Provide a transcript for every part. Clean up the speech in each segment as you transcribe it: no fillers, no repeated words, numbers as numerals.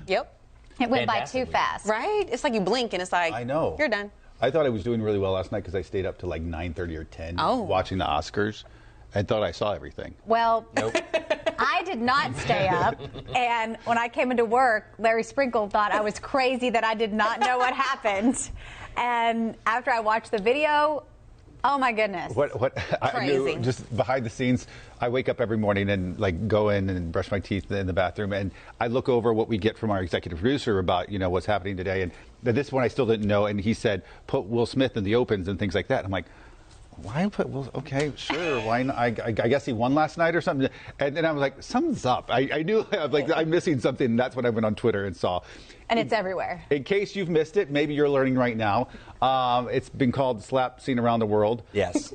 Yep. It went by too fast. Right? It's like you blink and it's like, I know. You're done. I thought I was doing really well last night because I stayed up to like 9:30 or 10 watching the Oscars and thought I saw everything. Well, Nope. I did not stay up, and when I came into work, Larry Sprinkle thought I was crazy that I did not know what happened. And after I watched the video, oh my goodness. I knew just behind the scenes, I wake up every morning and like go in and brush my teeth in the bathroom, and I look over what we get from our executive producer about, what's happening today. And this one I still didn't know, and he said, put Will Smith in the opens and things like that. I'm like, why put Will? Okay, sure. Why not? I guess he won last night or something. And then I was like, something's up. I knew I'm missing something. And that's when I went on Twitter and saw. And it's everywhere. In case you've missed it, maybe you're learning right now. It's been called the slap scene around the world. Yes.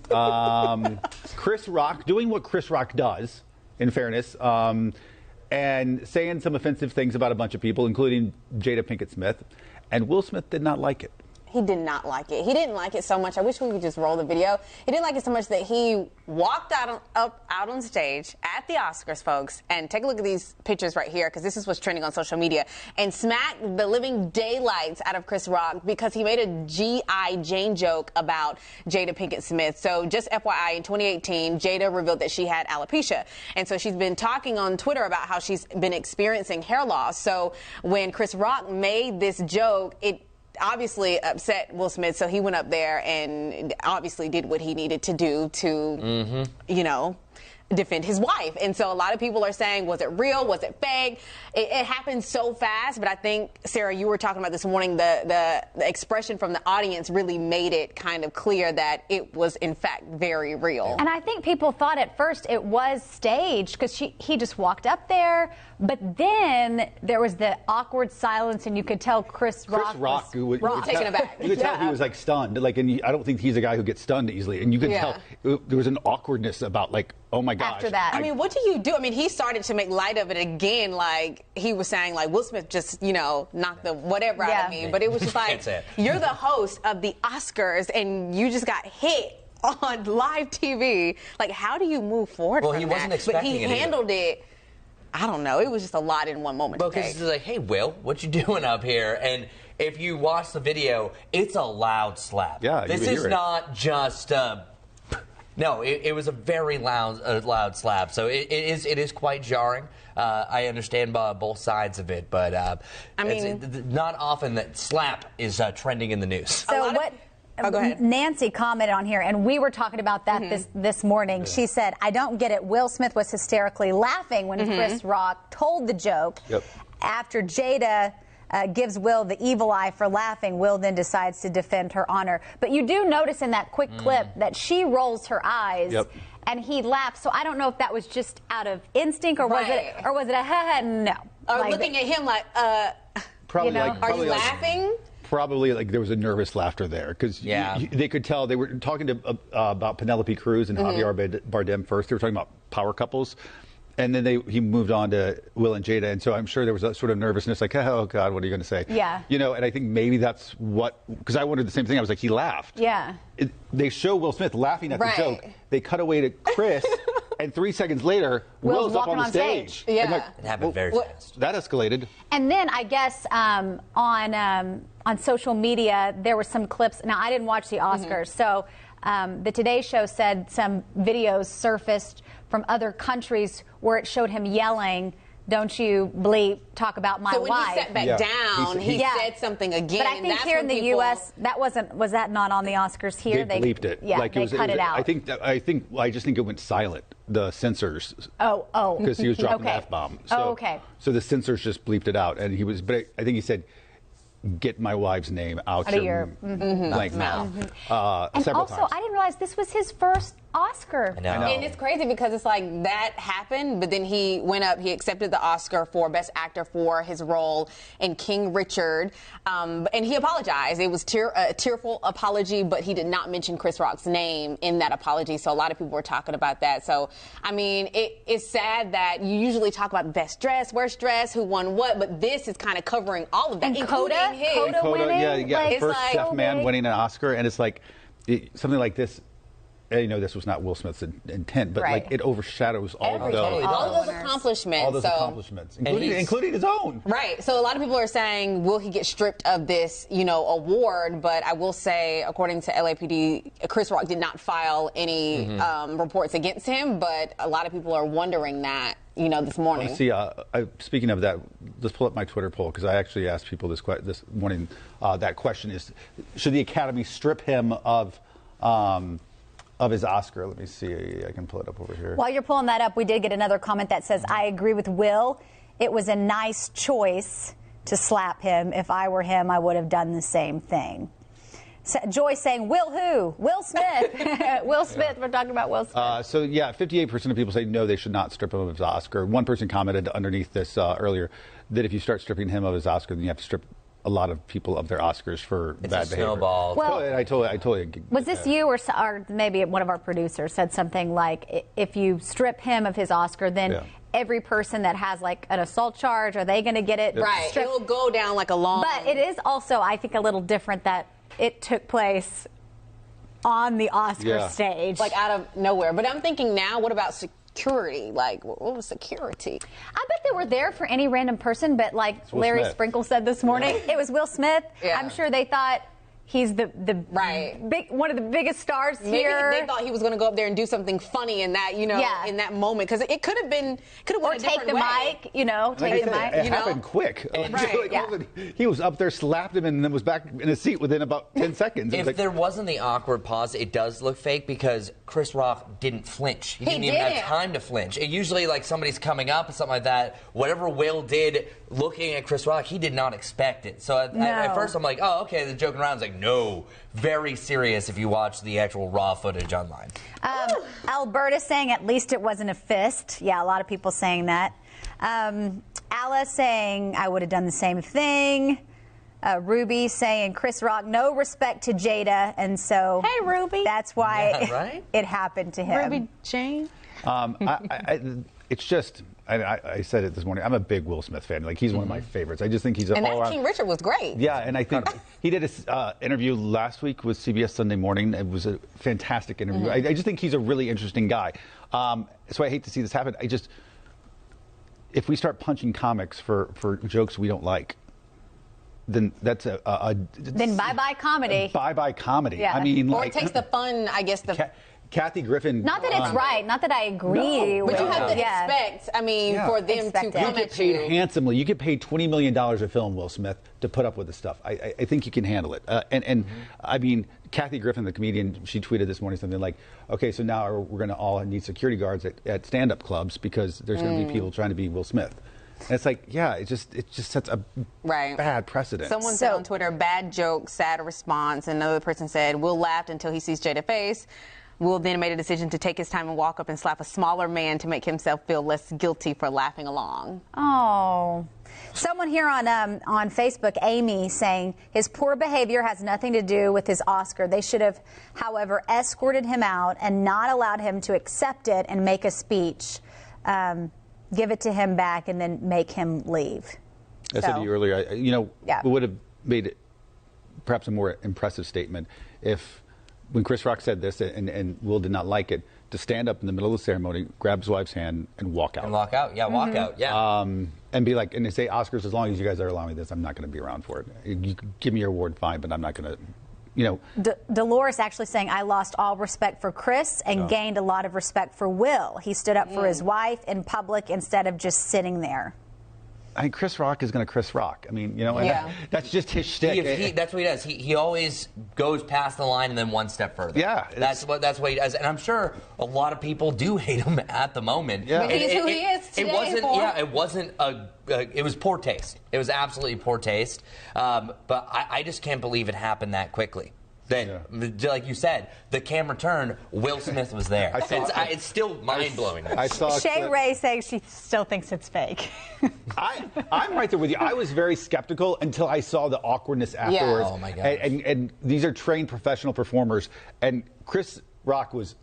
Chris Rock doing what Chris Rock does, in fairness, and saying some offensive things about a bunch of people, including Jada Pinkett-Smith. And Will Smith did not like it. He did not like it. He didn't like it so much. I wish we could just roll the video. He didn't like it so much that he walked out on stage at the Oscars, folks, and take a look at these pictures right here, because this is what's trending on social media, and smacked the living daylights out of Chris Rock because he made a G.I. Jane joke about Jada Pinkett-Smith. So just FYI, in 2018, Jada revealed that she had alopecia. And so she's been talking on Twitter about how she's been experiencing hair loss. So when Chris Rock made this joke, it obviously upset Will Smith, so he went up there and obviously did what he needed to do to, defend his wife. And so a lot of people are saying, was it real? Was it fake? It happened so fast, but I think, Sarah, you were talking about this morning, the expression from the audience really made it kind of clear that it was, in fact, very real. And I think people thought at first it was staged because he just walked up there, but then there was the awkward silence, and you could tell Chris Rock was taken aback. You could tell he was like stunned. And I don't think he's a guy who gets stunned easily. And you could tell there was an awkwardness about like, oh my gosh. After that. I mean, what do you do? I mean, he started to make light of it again, like he was saying, like, Will Smith just, knocked the whatever out of me. But it was just like, you're the host of the Oscars and you just got hit on live TV. Like, how do you move forward from that? Well, he wasn't expecting it. But he handled it. I don't know. It was just a lot in one moment. Because he's like, hey, Will, what you doing up here? And if you watch the video, it's a loud slap. Yeah, this is not just... No, it was a very loud slap. So it is quite jarring. I understand both sides of it, but I mean, it's not often that slap is trending in the news. So what? Go ahead. Nancy commented on here, and we were talking about that this morning. Yeah. She said, "I don't get it. Will Smith was hysterically laughing when Chris Rock told the joke. Yep. After Jada." Gives Will the evil eye for laughing. Will then decides to defend her honor. But you do notice in that quick clip that she rolls her eyes and he laughs. So I don't know if that was just out of instinct or was it a ha ha? No. Or like, looking at him like, probably are you laughing? Probably like there was a nervous laughter there because they could tell they were talking to about Penelope Cruz and Javier Bardem first. They were talking about power couples. And then he moved on to Will and Jada, and so I'm sure there was a sort of nervousness, like, oh God, what are you going to say? Yeah. And I think maybe that's because I wondered the same thing. I was like, he laughed. Yeah. They show Will Smith laughing at the joke. They cut away to Chris, and 3 seconds later, Will's up on the stage. Yeah. Like, it happened very fast. That escalated. And then I guess on social media there were some clips. Now I didn't watch the Oscars, so the Today Show said some videos surfaced from other countries where it showed him yelling, "Don't you bleep talk about my wife." So when he sat back down, he said something again. But I think here in the U.S. was that not on the Oscars here? They bleeped it. Yeah, like they cut it out. I just think it went silent. The censors. Oh. Because he was dropping the F-bomb. So, okay. So the censors just bleeped it out, and but I think he said, "Get my wife's name out your blank mouth." And also, times. I didn't realize this was his first Oscar. I know. And it's crazy because it's like that happened, but then he went up, he accepted the Oscar for Best Actor for his role in King Richard, and he apologized. It was a tearful apology, but he did not mention Chris Rock's name in that apology, so a lot of people were talking about that. So, I mean, it's sad that you usually talk about best dress, worst dress, who won what, but this is kind of covering all of that, and including Coda winning? Yeah, like, first deaf man winning an Oscar, and it's like something like this. you know, this was not Will Smith's intent, but like it overshadows all those accomplishments, including his own. Right. So a lot of people are saying, will he get stripped of this, you know, award? But I will say, according to LAPD, Chris Rock did not file any reports against him. But a lot of people are wondering that, you know, this morning. See, speaking of that, let's pull up my Twitter poll, because I actually asked people this morning. That question is, should the Academy strip him of his Oscar? Let me see. I can pull it up over here. While you're pulling that up, we did get another comment that says, I agree with Will. It was a nice choice to slap him. If I were him, I would have done the same thing. So, Joy saying, Will who? Will Smith. Will Smith. We're talking about Will Smith. So, yeah, 58% of people say no, they should not strip him of his Oscar. One person commented underneath this earlier that if you start stripping him of his Oscar, then you have to strip a lot of people of their Oscars for bad behavior. Snowball. Well, I totally was this you or maybe one of our producers said something like, if you strip him of his Oscar, then every person that has like an assault charge, are they going to get it? Right. Stripped? It'll go down like a long. But it is also, I think, a little different that it took place on the Oscar stage. Like out of nowhere. But I'm thinking now, what about security? Like, what was security? I bet they were there for any random person, but like Larry Sprinkle said this morning, it was Will Smith. Yeah. I'm sure they thought he's the one of the biggest stars here. Maybe they thought he was going to go up there and do something funny in that, you know, in that moment, because it could have went a take the way. mic, you know, take the mic. It happened quick. He was up there, slapped him, and then was back in his seat within about 10 seconds. If there wasn't the awkward pause, it does look fake because Chris Rock didn't flinch. He didn't even have time to flinch. It usually, like, somebody's coming up or something like that. Whatever Will did looking at Chris Rock, he did not expect it. So at first I'm like, oh, okay, they're joking around. It's like, no, very serious if you watch the actual raw footage online. Alberta saying at least it wasn't a fist. Yeah, a lot of people saying that. Alice saying I would have done the same thing. Ruby saying Chris Rock, no respect to Jada, and so hey Ruby, that's why it happened to him. Ruby Jane. It's just. I said it this morning. I'm a big Will Smith fan. Like, he's one of my favorites. I just think he's an all-around. And that King Richard was great. Yeah, and I think he did an interview last week with CBS Sunday Morning. It was a fantastic interview. I just think he's a really interesting guy. So I hate to see this happen. If we start punching comics for jokes we don't like, then that's then bye-bye comedy. Bye-bye comedy. Yeah. I mean, or it takes the fun, I guess, Kathy Griffin. Not that it's right. Not that I agree. But you have to expect, for them to come you get paid handsomely. You get paid $20 million a film, Will Smith, to put up with this stuff. I think you can handle it. I mean, Kathy Griffin, the comedian, she tweeted this morning something like, okay, so now we're going to all need security guards at stand-up clubs because there's going to be people trying to be Will Smith. And it's like, it just sets a bad precedent. Someone said on Twitter, bad joke, sad response. And another person said, Will laughed until he sees Jada's face. Will then made a decision to take his time and walk up and slap a smaller man to make himself feel less guilty for laughing along. Oh. Someone here on Facebook, Amy, saying his poor behavior has nothing to do with his Oscar. They should have, however, escorted him out and not allowed him to accept it and make a speech. Give it to him back and then make him leave. I said to you earlier, it would have made it perhaps a more impressive statement if, when Chris Rock said this and Will did not like it, to stand up in the middle of the ceremony, grab his wife's hand, and walk out. Walk out, yeah. And be like, and they say, Oscars, as long as you guys are allowing this, I'm not going to be around for it. You give me your award, fine, but I'm not going to, Dolores actually saying, I lost all respect for Chris and gained a lot of respect for Will. He stood up for his wife in public instead of just sitting there. I mean, Chris Rock is going to Chris Rock. I mean, and that's just his shtick. That's what he does. He always goes past the line and then one step further. Yeah. That's what he does. And I'm sure a lot of people do hate him at the moment. Yeah. He's who he is today. It was poor taste. It was absolutely poor taste. But I just can't believe it happened that quickly. Then, like you said, the camera turned, Will Smith was there. It's still mind-blowing. Shay Ray saying she still thinks it's fake. I'm right there with you. I was very skeptical until I saw the awkwardness afterwards. Yeah. Oh, my gosh. And these are trained professional performers. And Chris Rock was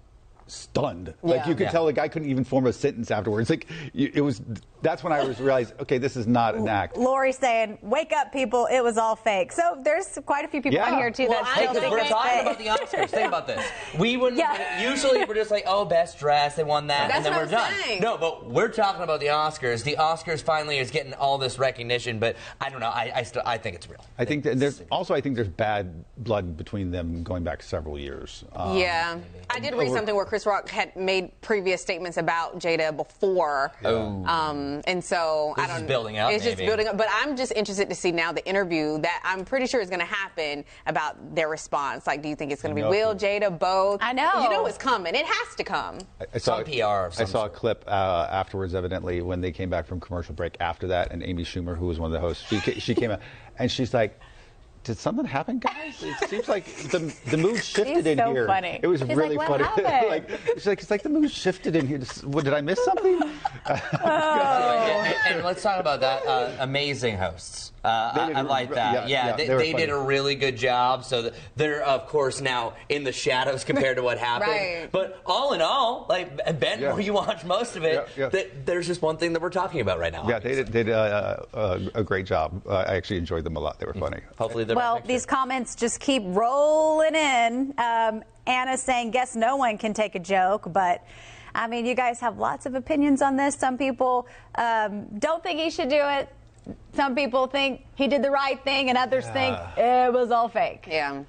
stunned. Like, you could tell the guy couldn't even form a sentence afterwards. Like, it was that's when I realized, okay, this is not an act. Lori's saying, wake up, people, it was all fake. So there's quite a few people on here, too, that still think we're it's talking fake. about the Oscars. Think about this. We wouldn't, usually we're just like, oh, best dress, they won that, and then we're done. No, but we're talking about the Oscars. The Oscars finally is getting all this recognition, but I don't know. I think it's real. I think there's bad blood between them going back several years. Yeah. I did read something where Chris Rock had made previous statements about Jada before. And so I don't know. It's building up. It's just building up. But I'm just interested to see now the interview that I'm pretty sure is going to happen about their response. Like, do you think it's going to be Will, Jada, both? I know. You know it's coming. It has to come. I saw some PR. I saw a clip afterwards, evidently, when they came back from commercial break after that, and Amy Schumer, who was one of the hosts, she came out, and she's like, did something happen, guys? It seems like the mood shifted in here. Funny. It was She's really like, funny. What She's like, it's like the mood shifted in here. Did I miss something? And let's talk about that. Amazing hosts. I like that. They did a really good job. So they're, of course, now in the shadows compared to what happened. Right. But all in all, like Ben, you watched most of it. There's just one thing that we're talking about right now. Yeah, they did a great job. I actually enjoyed them a lot. They were funny. Hopefully, these comments just keep rolling in. Anna's saying, guess no one can take a joke, but I mean, you guys have lots of opinions on this. Some people don't think he should do it. Some people think he did the right thing, and others think it was all fake. Yeah.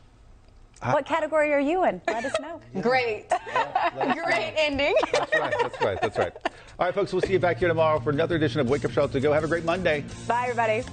What category are you in? Let us know. Great. Great ending. That's right. All right, folks, we'll see you back here tomorrow for another edition of Wake Up Show to Go. Have a great Monday. Bye, everybody.